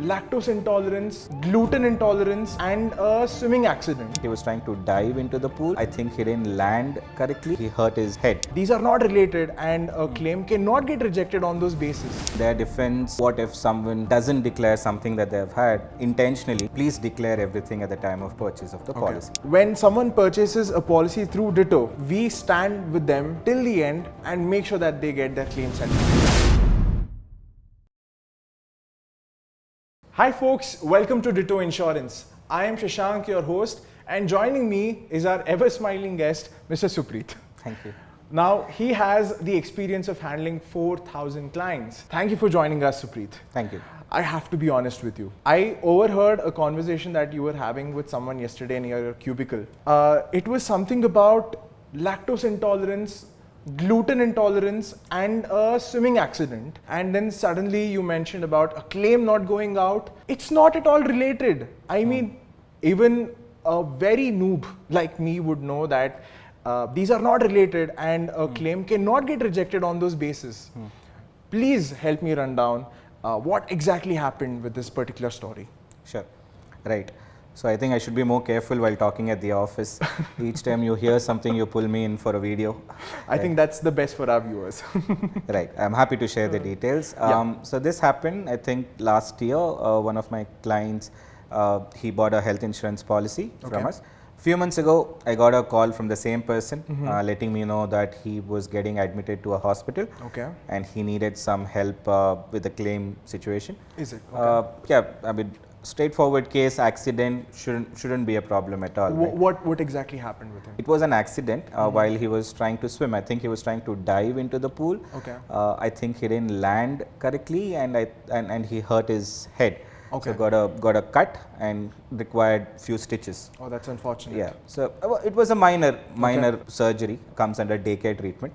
lactose intolerance, gluten intolerance, and a swimming accident. He was trying to dive into the pool. I think he didn't land correctly. He hurt his head. These are not related, and a claim cannot get rejected on those bases. Their defense, what if someone doesn't declare something that they've had intentionally? Please declare everything at the time of purchase of the policy. When someone purchases a policy through Ditto, we stand with them till the end and make sure that they get their claim settled. Hi folks, welcome to Ditto Insurance. I am Shashank, your host, and joining me is our ever-smiling guest, Mr. Supreeth. Thank you. Now, he has the experience of handling 4,000 clients. Thank you for joining us, Supreeth. Thank you. I have to be honest with you. I overheard a conversation that you were having with someone yesterday near your cubicle. It was something about lactose intolerance, gluten intolerance, and a swimming accident. And then suddenly you mentioned about a claim not going out. It's not at all related. I mean, even a very noob like me would know that these are not related, and a claim cannot get rejected on those bases. Please help me run down what exactly happened with this particular story. Sure. Right. So I think I should be more careful while talking at the office. Each time you hear something, you pull me in for a video. I think that's the best for our viewers. Right. I'm happy to share the details. So this happened, I think, last year. One of my clients, he bought a health insurance policy from us. Few months ago, I got a call from the same person letting me know that he was getting admitted to a hospital and he needed some help with the claim situation. Is it? Yeah, I mean, straightforward case, accident shouldn't be a problem at all. What exactly happened with him? It was an accident while he was trying to swim. I think he was trying to dive into the pool. I think he didn't land correctly, and he hurt his head. So got a cut and required few stitches. Oh, that's unfortunate. Yeah. So it was a minor surgery, comes under daycare treatment.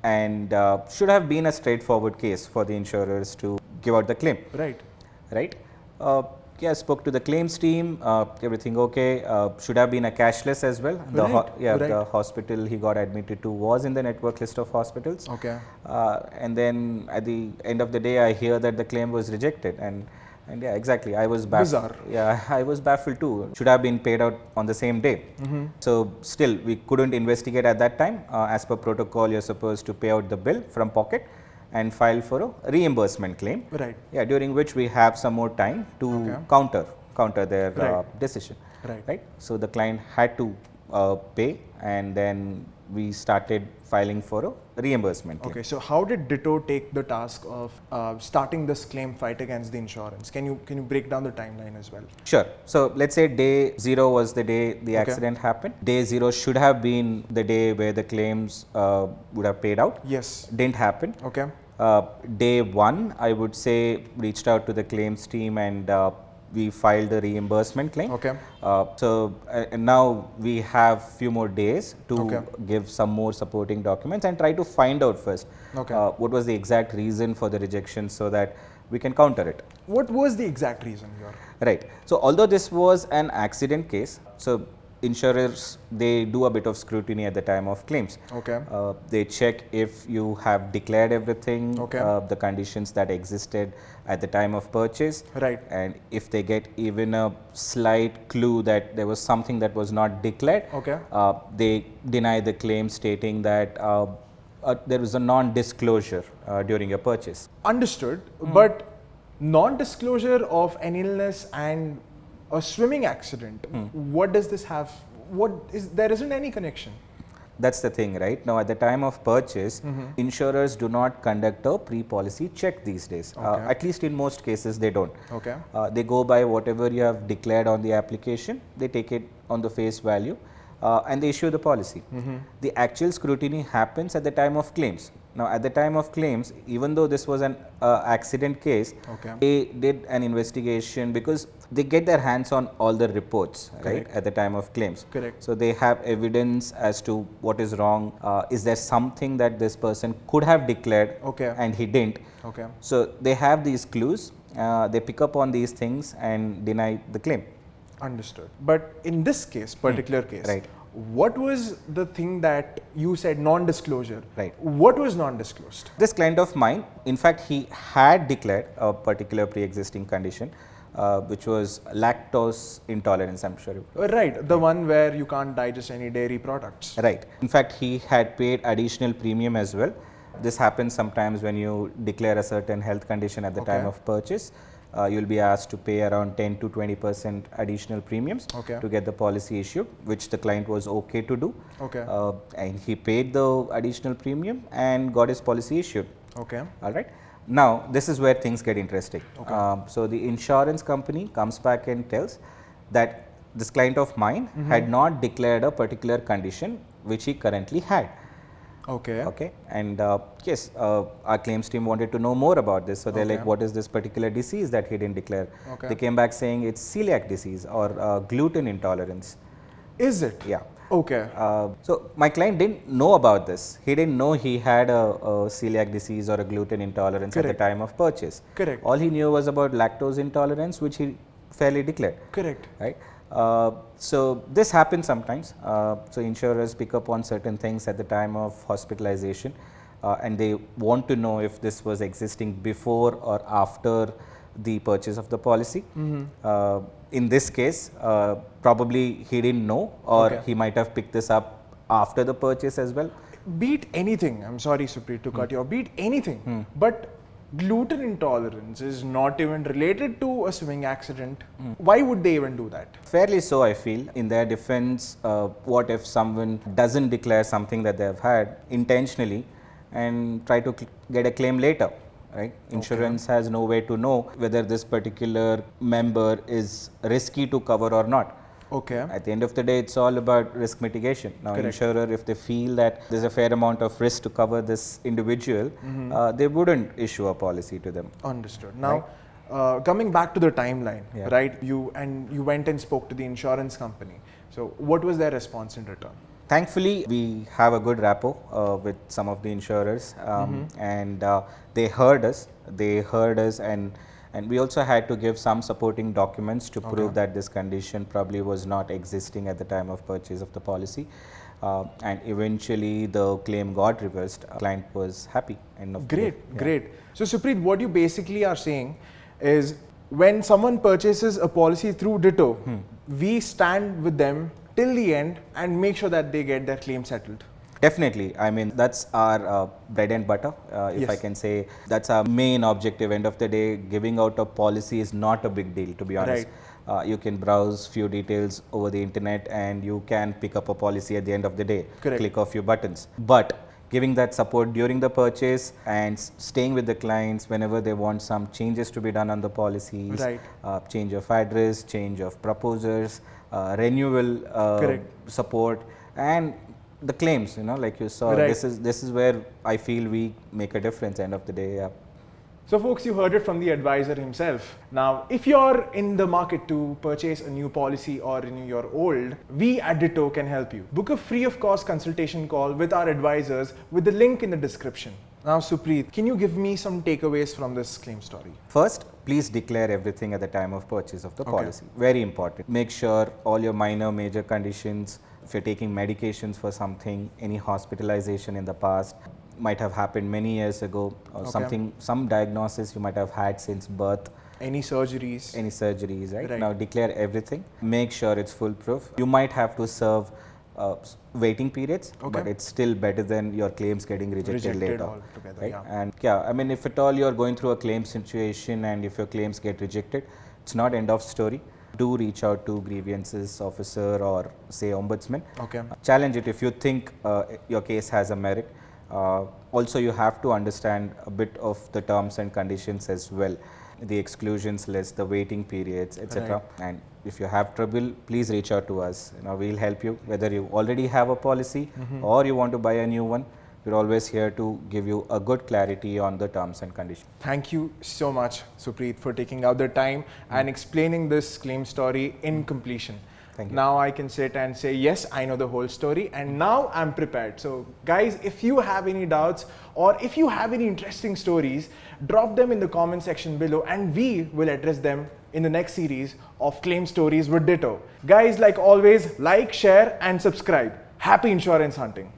And should have been a straightforward case for the insurers to give out the claim. Right. Yeah, spoke to the claims team. Everything okay. Should have been a cashless as well. The hospital he got admitted to was in the network list of hospitals. And then at the end of the day, I hear that the claim was rejected. And yeah, exactly. I was baffled. Bizarre. Yeah, I was baffled too. Should have been paid out on the same day. So still, we couldn't investigate at that time. As per protocol, you're supposed to pay out the bill from pocket and file for a reimbursement claim. Yeah, during which we have some more time to counter their decision. Right. So the client had to pay, and then we started filing for a reimbursement claim. So how did Ditto take the task of starting this claim fight against the insurance? Can you break down the timeline as well? Sure. So let's say day 0 was the day the accident happened. Day 0 should have been the day where the claims would have paid out. Yes. Didn't happen. Day 1, I would say, reached out to the claims team and we filed a reimbursement claim. So now we have few more days to give some more supporting documents and try to find out first what was the exact reason for the rejection so that we can counter it. What was the exact reason here? Right. So although this was an accident case, so insurers, they do a bit of scrutiny at the time of claims. They check if you have declared everything, the conditions that existed at the time of purchase. And if they get even a slight clue that there was something that was not declared, they deny the claim, stating that there was a non-disclosure during your purchase. Understood. But non-disclosure of an illness and a swimming accident, what does this have? There isn't any connection. That's the thing, right? Now, at the time of purchase, insurers do not conduct a pre-policy check these days. At least in most cases, they don't. They go by whatever you have declared on the application. They take it on the face value and they issue the policy. The actual scrutiny happens at the time of claims. Now, at the time of claims, even though this was an accident case, they did an investigation because they get their hands on all the reports, right, at the time of claims. So they have evidence as to what is wrong. Is there something that this person could have declared and he didn't? So they have these clues. They pick up on these things and deny the claim. Understood. But in this case, particular case, what was the thing that you said non-disclosure? What was non-disclosed? This client of mine, in fact, he had declared a particular pre-existing condition, which was lactose intolerance, I'm sure. Right, the one where you can't digest any dairy products. Right. In fact, he had paid additional premium as well. This happens sometimes when you declare a certain health condition at the time of purchase. You'll be asked to pay around 10 to 20% additional premiums to get the policy issued, which the client was okay to do. And he paid the additional premium and got his policy issued. All right. Now, this is where things get interesting. So the insurance company comes back and tells that this client of mine had not declared a particular condition which he currently had. And yes, our claims team wanted to know more about this. So they're like, what is this particular disease that he didn't declare? They came back saying it's celiac disease or gluten intolerance. Is it? Yeah. So my client didn't know about this. He didn't know he had a celiac disease or a gluten intolerance at the time of purchase. All he knew was about lactose intolerance, which he fairly declared. Right. So this happens sometimes. So insurers pick up on certain things at the time of hospitalization, and they want to know if this was existing before or after the purchase of the policy. In this case, probably he didn't know, or he might have picked this up after the purchase as well. Beat anything, I'm sorry Supreet to cut you off, beat anything, but gluten intolerance is not even related to a swimming accident. Why would they even do that? Fairly so, I feel. In their defense, what if someone doesn't declare something that they have had intentionally and try to get a claim later? Right? Insurance has no way to know whether this particular member is risky to cover or not. At the end of the day, it's all about risk mitigation. Now, insurer, if they feel that there's a fair amount of risk to cover this individual, they wouldn't issue a policy to them. Understood. Now, coming back to the timeline, right? You went and spoke to the insurance company. So, what was their response in return? Thankfully, we have a good rapport with some of the insurers, and they heard us. And we also had to give some supporting documents to prove that this condition probably was not existing at the time of purchase of the policy. And eventually the claim got reversed. Client was happy. Great. So Supreet, what you basically are saying is when someone purchases a policy through Ditto, we stand with them till the end and make sure that they get their claim settled. Definitely. I mean, that's our bread and butter, if I can say. That's our main objective. End of the day, giving out a policy is not a big deal, to be honest. You can browse few details over the internet and you can pick up a policy at the end of the day. Click a few buttons. But giving that support during the purchase and staying with the clients whenever they want some changes to be done on the policies, change of address, change of proposers, renewal support, and the claims, like you saw, this is where I feel we make a difference end of the day. So folks, you heard it from the advisor himself. Now, if you're in the market to purchase a new policy or renew your old, we at Ditto can help you. Book a free of cost consultation call with our advisors with the link in the description. Now, Supreet, can you give me some takeaways from this claim story? First, please declare everything at the time of purchase of the policy. Very important. Make sure all your minor, major conditions, if you're taking medications for something, any hospitalization in the past might have happened many years ago, or some diagnosis you might have had since birth. Any surgeries, right? Now declare everything. Make sure it's foolproof. You might have to serve waiting periods, but it's still better than your claims getting rejected later. Right? And I mean, if at all you're going through a claim situation and if your claims get rejected, it's not end of story. Do reach out to grievances officer or say ombudsman. Challenge it if you think your case has a merit. Also, you have to understand a bit of the terms and conditions as well, the exclusions list, the waiting periods, etc. And if you have trouble, please reach out to us. We'll help you, whether you already have a policy or you want to buy a new one. We're always here to give you a good clarity on the terms and conditions. Thank you so much, Supreet, for taking out the time and explaining this claim story in completion. Thank you. Now I can sit and say, yes, I know the whole story and now I'm prepared. So guys, if you have any doubts or if you have any interesting stories, drop them in the comment section below and we will address them in the next series of Claim Stories with Ditto. Guys, like always, like, share and subscribe. Happy insurance hunting.